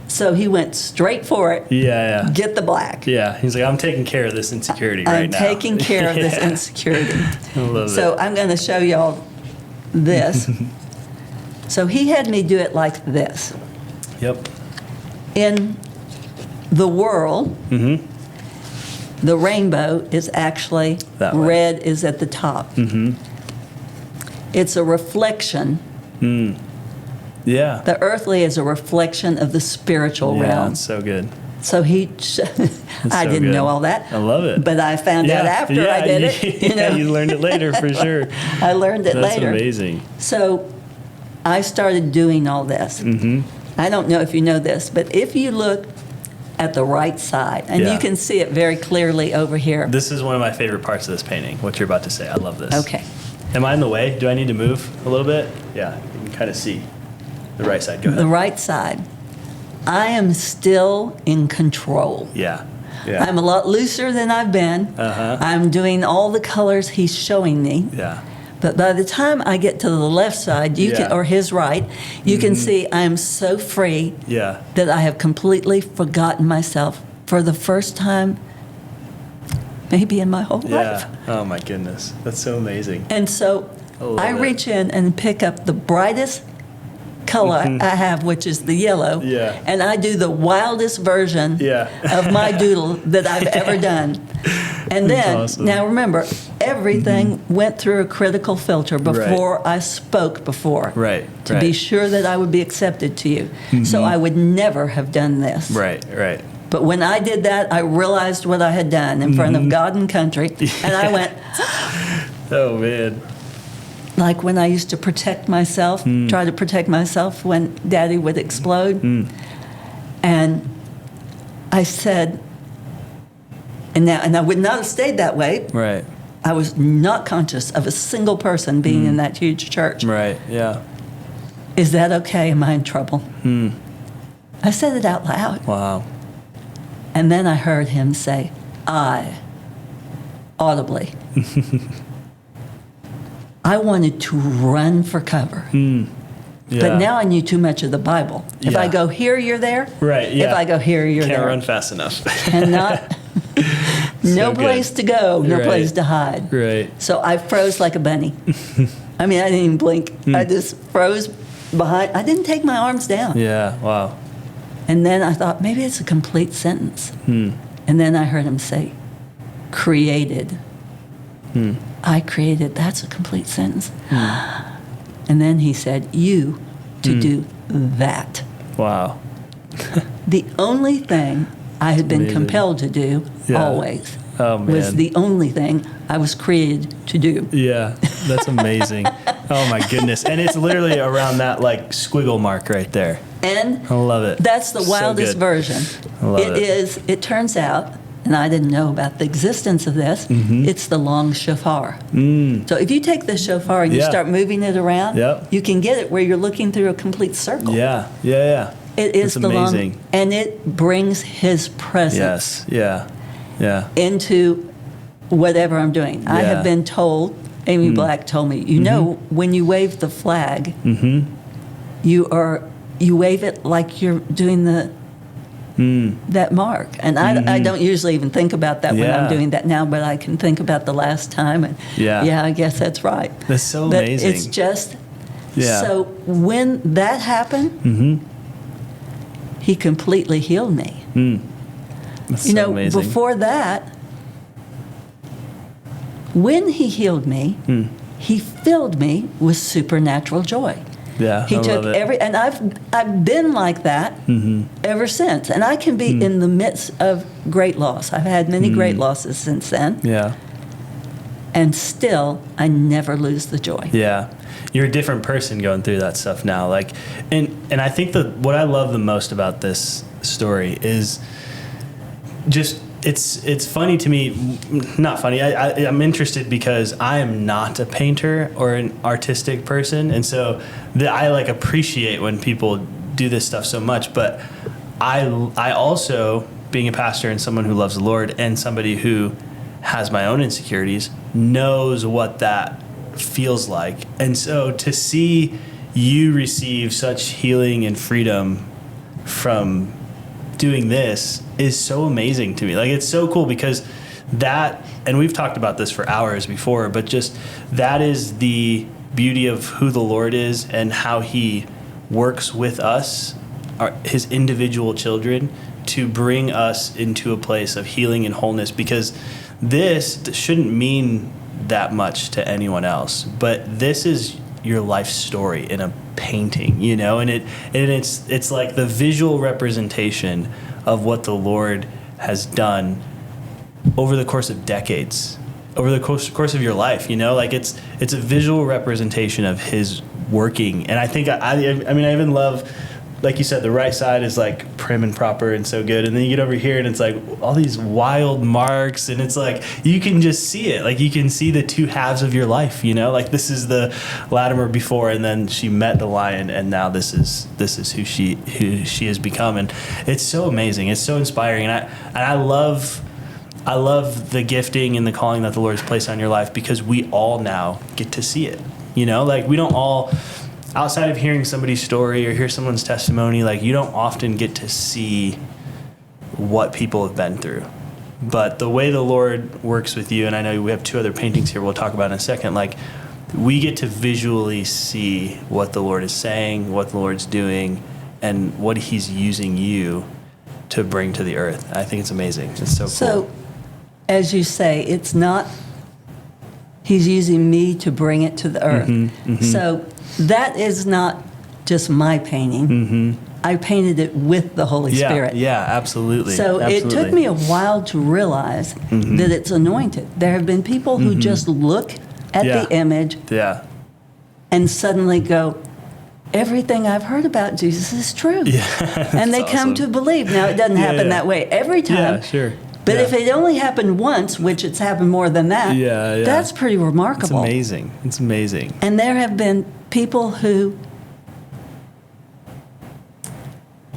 so he went straight for it. Yeah. Yeah. Get the black. Yeah. He's like, I'm taking care of this insecurity right now. I'm taking care of this insecurity. I love So it. I'm going to show y'all this. So he had me do it like this. Yep. In the world, the rainbow is actually That way. red is at the top. It's a reflection. Yeah. The earthly is a reflection of the spiritual realm. It's so good. So I so didn't good. know all that. I love it. But I found out after I did it. You learned it later for sure. I learned it later. That's amazing. So I started doing all this. Mm-hmm. I don't know if you know this, but if you look at the right side, and Yeah. you can see it very clearly over here. This is one of my favorite parts of this painting, what you're about to say. I love this. Okay. Am I in the way? Do I need to move a little bit? Yeah, you can kind of see the right side. Go ahead. The right side. I am still in control. Yeah. I'm a lot looser than I've been. Uh-huh. I'm doing all the colors he's showing me. Yeah. But by the time I get to the left side, or his right, you can see I'm so free Yeah. that I have completely forgotten myself for the first time maybe in my whole life. Yeah. Oh my goodness. That's so amazing. And so love I it. reach in and pick up the brightest color I have, which is the yellow, Yeah. and I do the wildest version Yeah. of my doodle that I've ever done. And then, awesome. now remember, everything went through a critical filter before I spoke before. Right. To be sure that I would be accepted to you. So I would never have done this. Right. But when I did that, I realized what I had done in front of God and country. And I went, Oh man. like when I used to protect myself, try to protect myself when Daddy would explode. And I said, and I would not have stayed that way. Right. I was not conscious of a single person being in that huge church. Right. Yeah. Is that okay? Am I in trouble? I said it out loud. Wow. And then I heard him say, audibly. I wanted to run for cover. Yeah. But now I knew too much of the Bible. If Yeah. I go here, you're there. Right. Yeah. If I go here, you're Can't there. run fast enough. And not, no good. place to go, no Right. place to hide. Right. So I froze like a bunny. I mean, I didn't even blink. I just froze behind. I didn't take my arms down. Yeah. Wow. And then I thought, maybe it's a complete sentence. And then I heard him say, created. I created, that's a complete sentence. And then he said, you to do that. Wow. The only thing I had been amazing. compelled to do Yeah. always Oh man. was the only thing I was created to do. Yeah, that's amazing. Oh my goodness. And it's literally around that like squiggle mark right there. And I love it. that's the So wildest good. version. I love it. It turns out, and I didn't know about the existence of this, it's the long shofar. So if you take the shofar and you Yeah. start moving it around, Yep. you can get it where you're looking through a complete circle. Yeah. Yeah. It is That's the amazing. long, and it brings his presence Yes. Yeah. Yeah. into whatever I'm doing. I Yeah. have been told, Amy Black told me, you know, when you wave the flag, you wave it like you're doing that mark. And I don't usually even think about that when Yeah. I'm doing that now, but I can think about the last time. And Yeah. I guess that's right. That's so But amazing. it's just, Yeah. so when that happened, he completely healed me. That's You so know, amazing. before that, when he healed me, he filled me with supernatural joy. Yeah. He I took love it. and I've been like that ever since. And I can be in the midst of great loss. I've had many great losses since then, Yeah. and still I never lose the joy. Yeah. You're a different person going through that stuff now. Like, and I think what I love the most about this story is just, it's funny to me, not funny. I'm interested because I am not a painter or an artistic person. And so I like appreciate when people do this stuff so much, but I also, being a pastor and someone who loves the Lord and somebody who has my own insecurities, knows what that feels like. And so to see you receive such healing and freedom from doing this is so amazing to me. Like, it's so cool because that, and we've talked about this for hours before, but just that is the beauty of who the Lord is and how he works with us, his individual children, to bring us into a place of healing and wholeness, because this shouldn't mean that much to anyone else, but this is your life story in a painting, you know, and it's like the visual representation of what the Lord has done over the course of decades, over the course of your life. You know, like it's a visual representation of His working. And I think I mean, I even love, like you said, the right side is like prim and proper and so good, and then you get over here and it's like all these wild marks, and it's like you can just see it, like you can see the two halves of your life, you know, like this is the Latimer before, and then she met the lion, and now this is who she has become. And it's so amazing, it's so inspiring, and I love the gifting and the calling that the Lord has placed on your life, because we all now get to see it, you know, like we don't all, outside of hearing somebody's story or hear someone's testimony, like you don't often get to see what people have been through. But the way the Lord works with you, and I know we have 2 other paintings here we'll talk about in a second, like we get to visually see what the Lord is saying, what the Lord's doing, and what He's using you to bring to the earth. I think it's amazing. It's so cool. So, as you say, it's not He's using me to bring it to the earth. Mm-hmm, mm-hmm. So that is not just my painting. Mm-hmm. I painted it with the Holy Spirit. Yeah, absolutely. So absolutely. it took me a while to realize Mm-hmm. that it's anointed. There have been people who just look at the image and suddenly go, everything I've heard about Jesus is true. Yeah, and they come to believe. Now, it doesn't happen that way every time. Yeah, sure. But if it only happened once, which it's happened more than that, that's pretty remarkable. It's amazing. It's amazing. And there have been people who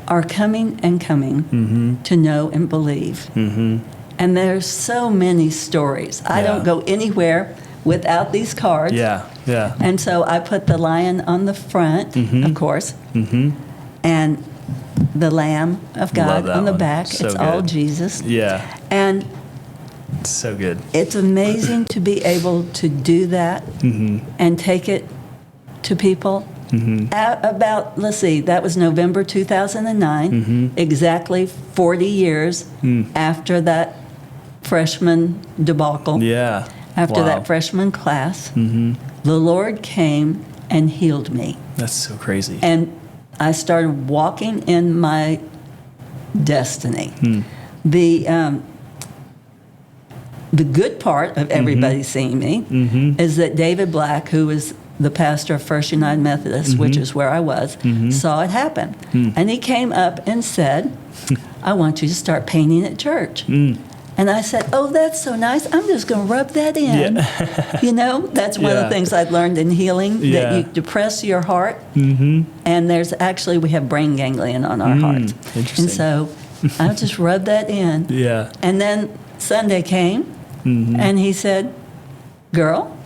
are coming and coming to know and believe. Mm-hmm. And there's so many stories. I don't go anywhere without these cards. Yeah. And so I put the lion on the front, of course, and the Lamb of God on the back. So it's good. all Jesus. Yeah. And it's so good. it's amazing to be able to do that and take it to people. About, let's see, that was November 2009, exactly 40 years after that freshman debacle. Yeah. After that freshman class, the Lord came and healed me. That's so crazy. And I started walking in my destiny. The good part of everybody seeing me is that David Black, who was the pastor of First United Methodist, which is where I was, saw it happen. And he came up and said, I want you to start painting at church. And I said, oh, that's so nice. I'm just going to rub that in. Yeah. You know, that's one of the things I'd learned in healing, that you depress your heart. And there's actually, we have brain ganglion on our hearts. Interesting. And so I just rubbed that in. Yeah. And then Sunday came, and he said, girl,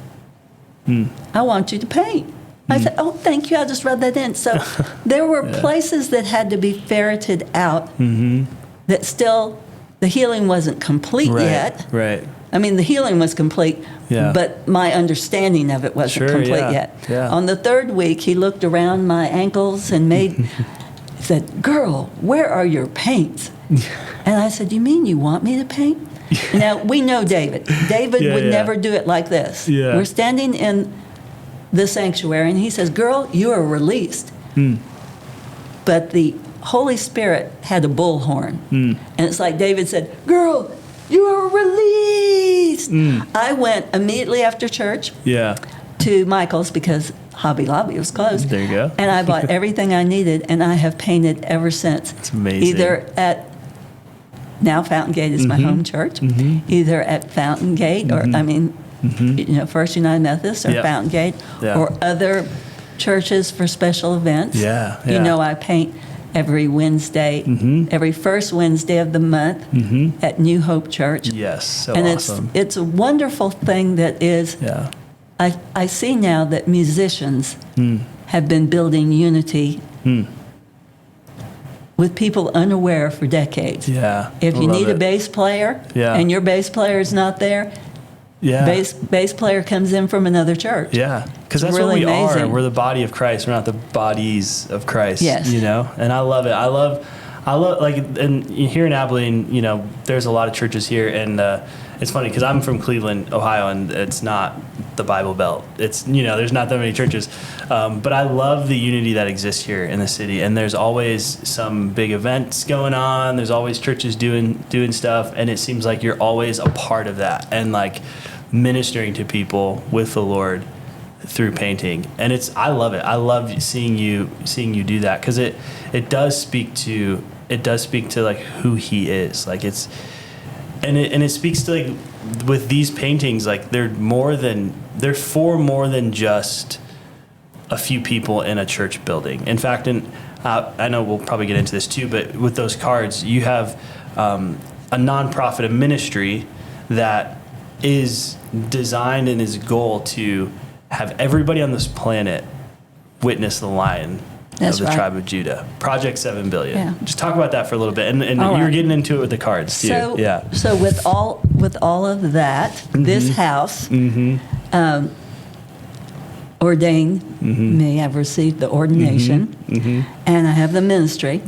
I want you to paint. I said, oh, thank you. I'll just rub that in. So there were places that had to be ferreted out that still... The healing wasn't complete yet. Right. I mean, the healing was complete, but my understanding of it wasn't complete yet. Yeah. On the 3rd week, he looked around my ankles and he said, girl, where are your paints? And I said, you mean you want me to paint? Now, we know David. David would never do it like this. Yeah. We're standing in the sanctuary, and he says, girl, you are released. But the Holy Spirit had a bullhorn. And it's like David said, girl, you are released. I went immediately after church to Michael's because Hobby Lobby was closed. There you go. And I bought everything I needed, and I have painted ever since. It's amazing. Either at, now FountainGate is my home church, either at FountainGate or, I mean, you know, First United Methodist or FountainGate or other churches for special events. You know, I paint every Wednesday, every first Wednesday of the month at New Hope Church. Yes, so and awesome. it's a wonderful thing that is, I see now that musicians have been building unity with people unaware for decades. If you need a bass player and your bass player is not there, bass player comes in from another church. Because that's really what we amazing. are. We're the body of Christ. We're not the bodies of Christ. Yes. You know? And I love it. I I love, like, and here in Abilene, there's a lot of churches here, and it's funny because I'm from Cleveland, Ohio, and it's not the Bible Belt. It's, there's not that many churches. But I love the unity that exists here in the city, and there's always some big events going on. There's always churches doing stuff, and it seems like you're always a part of that and, like, ministering to people with the Lord through painting. And I love it. I love seeing you do that, because it does speak to like who he is. Like, it speaks to, like, with these paintings, like, they're for more than just a few people in a church building. In fact, I know we'll probably get into this too, but with those cards, you have a nonprofit, a ministry that is designed and is goal to have everybody on this planet witness the Lion of the tribe of Judah. Project 7 Billion. Yeah. Just talk about that for a little bit. And you were getting into it with the cards too. So with all of that, this house ordained me. I've received the ordination, and I have the ministry.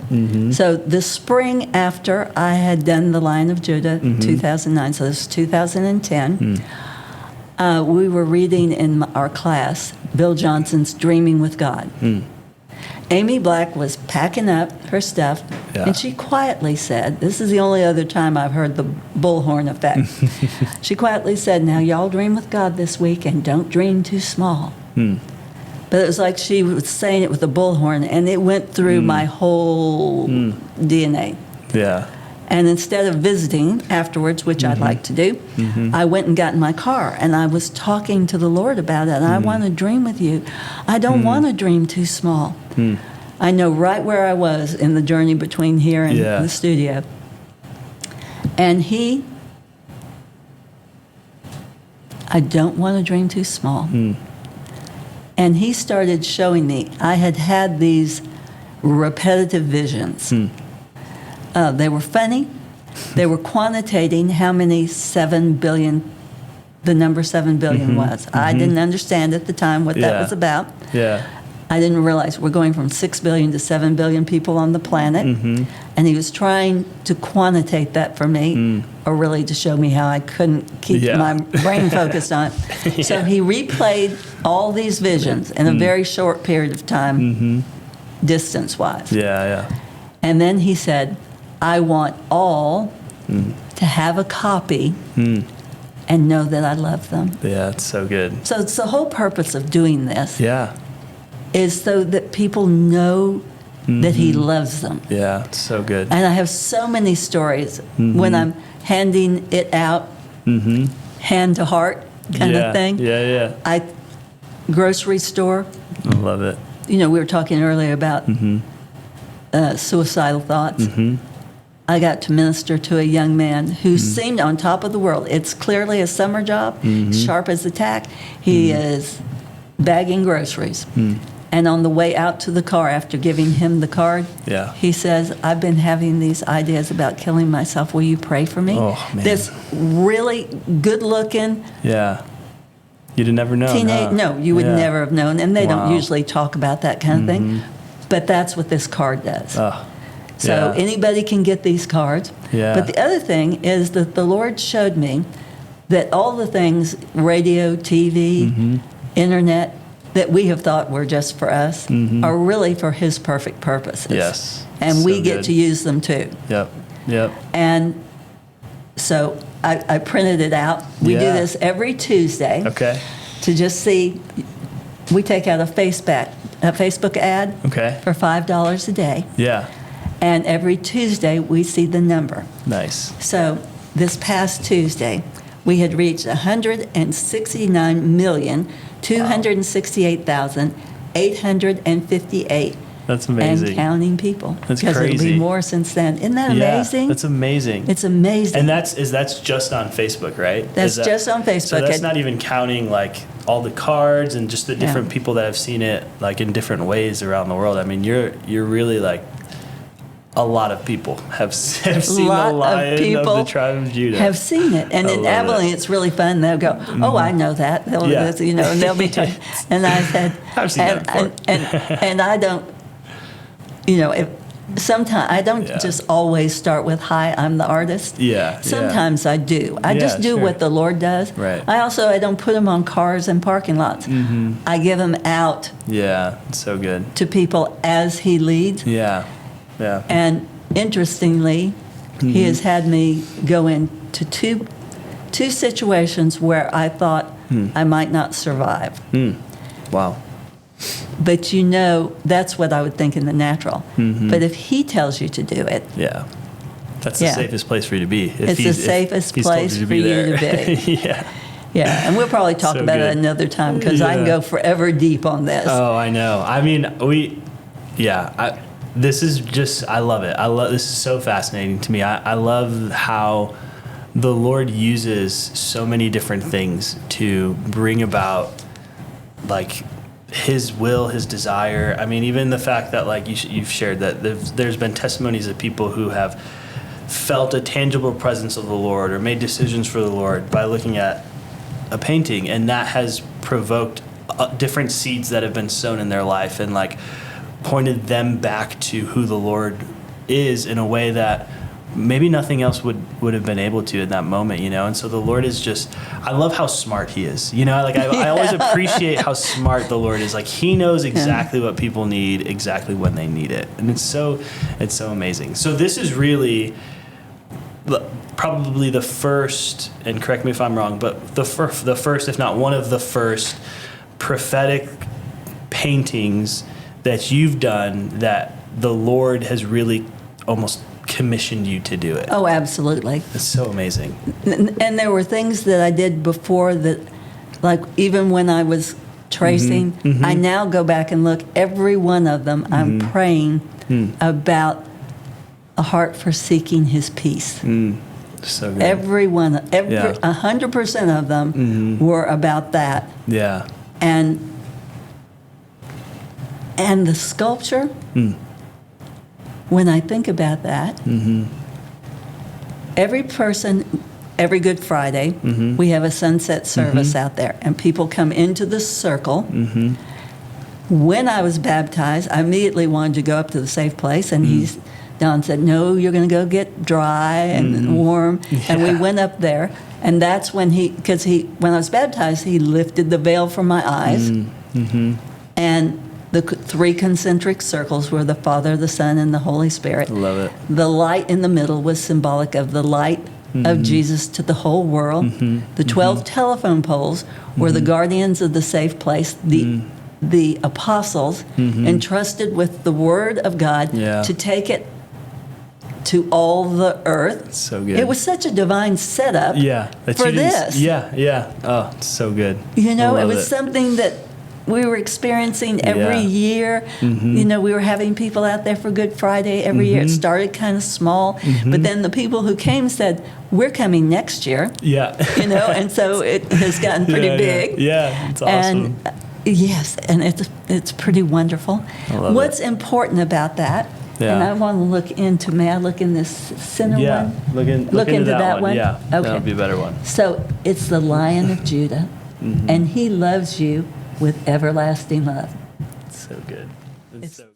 So the spring after I had done the Lion of Judah, 2009, so this is 2010, we were reading in our class Bill Johnson's Dreaming with God. Amy Black was packing up her stuff, and she quietly said, this is the only other time I've heard the bullhorn effect. She quietly said, now y'all dream with God this week, and don't dream too small. But it was like she was saying it with a bullhorn, and it went through my whole DNA. Yeah. And instead of visiting afterwards, which I'd like to do, I went and got in my car, and I was talking to the Lord about it. And I want to dream with you. I don't want to dream too small. I know right where I was in the journey between here and the studio. And I don't want to dream too small. And he started showing me, I had these repetitive visions. They were funny. They were quantitating how many 7 billion, the number 7 billion was. I didn't understand at the time what that was about. Yeah. I didn't realize we're going from 6 billion to 7 billion people on the planet. And he was trying to quantitate that for me, or really to show me how I couldn't keep my brain focused on it. So he replayed all these visions in a very short period of time, distance-wise. And then he said, I want all to have a copy and know that I love them. Yeah, it's so good. So it's the whole purpose of doing this. Is so that people know that he loves them. Yeah, it's so good. And I have so many stories when I'm handing it out, hand to heart kind of thing. Grocery store. I love it. We were talking earlier about suicidal thoughts. I got to minister to a young man who seemed on top of the world. It's clearly a summer job, sharp as a tack. He is bagging groceries. And on the way out to the car, after giving him the card, he says, I've been having these ideas about killing myself. Will you pray for me? Oh, man. This really good-looking You'd never know. No, you would never have known. And they don't usually talk about that kind of thing. But that's what this card does. So anybody can get these cards. But the other thing is that the Lord showed me that all the things, radio, TV, internet, that we have thought were just for us are really for his perfect purposes. And we get to use them too. And so I printed it out. We do this every Tuesday to just see. We take out a Facebook ad for $5 a day. And every Tuesday we see the number. Nice. So this past Tuesday, we had reached 169,268,858. That's amazing. And counting people. That's because crazy. It'll be more since then. Isn't that amazing? That's amazing. It's amazing. And that's just on Facebook, right? That's just on Facebook. So that's not even counting like all the cards and just the different people that have seen it like in different ways around the world. I mean, you're really like a lot of people have seen the Lion of the tribe of Judah. Have seen it, and in Abilene, it's really fun. They'll go, "Oh, I know that." They'll, and they'll be talking. And I said, I've seen that before. And I don't, if sometimes I don't Yeah. just always start with, hi, I'm the artist. Yeah. Sometimes I do. I Yeah, just do sure. what the Lord does. Right. I don't put them on cars and parking lots. I give them out Yeah. It's so good. to people as He leads. Yeah. Yeah. And interestingly, He has had me go into two situations where I thought I might not survive. Wow. But that's what I would think in the natural. But if He tells you to do it, Yeah. That's the Yeah. safest place for you to be. it's the safest place for you to be. Yeah. Yeah, and we'll probably talk So about good. it another time because I can Yeah. go forever deep on this. Oh, I know. I mean, this is just, I love it. This is so fascinating to me. I love how the Lord uses so many different things to bring about, like, His will, His desire. I mean, even the fact that, like, you've shared that there's been testimonies of people who have felt a tangible presence of the Lord or made decisions for the Lord by looking at a painting, and that has provoked different seeds that have been sown in their life and, like, pointed them back to who the Lord is in a way that maybe nothing else would have been able to in that moment, And so the Lord is just, I love how smart He is, Like, I always appreciate how smart the Lord is. Like, He knows exactly what people need, exactly when they need it, and it's so amazing. So this is really probably the first, and correct me if I'm wrong, but the first, if not one of the first, prophetic paintings that you've done that the Lord has really almost commissioned you to do it. Oh, absolutely. It's so amazing. And there were things that I did before that, like even when I was tracing, I now go back and look, every one of them, I'm praying about a heart for seeking His peace. So good. Every 100% of them were about that. Yeah. And the sculpture, when I think about that, every Good Friday, we have a sunset service out there, and people come into the circle. When I was baptized, I immediately wanted to go up to the safe place, and Don said, no, you're going to go get dry and warm. And we went up there, and that's when when I was baptized, He lifted the veil from my eyes. And the three concentric circles were the Father, the Son, and the Holy Spirit. Love it. The light in the middle was symbolic of the light of Jesus to the whole world. The 12 telephone poles were the guardians of the safe place, the apostles entrusted with the Word of God to take it to all the earth. So good. It was such a divine setup for this. Yeah. Oh, it's so good. It was something that we were experiencing every year. We were having people out there for Good Friday every year. It started kind of small, but then the people who came said, we're coming next year. Yeah. And so it has gotten pretty big. Yeah, it's awesome. And yes, and it's pretty wonderful. I love What's important about that, and I want to look into, may I look in this center one? Look into that one. Yeah, that okay. would be a better one. So it's the Lion of Judah, and He loves you with everlasting love. So good. It's so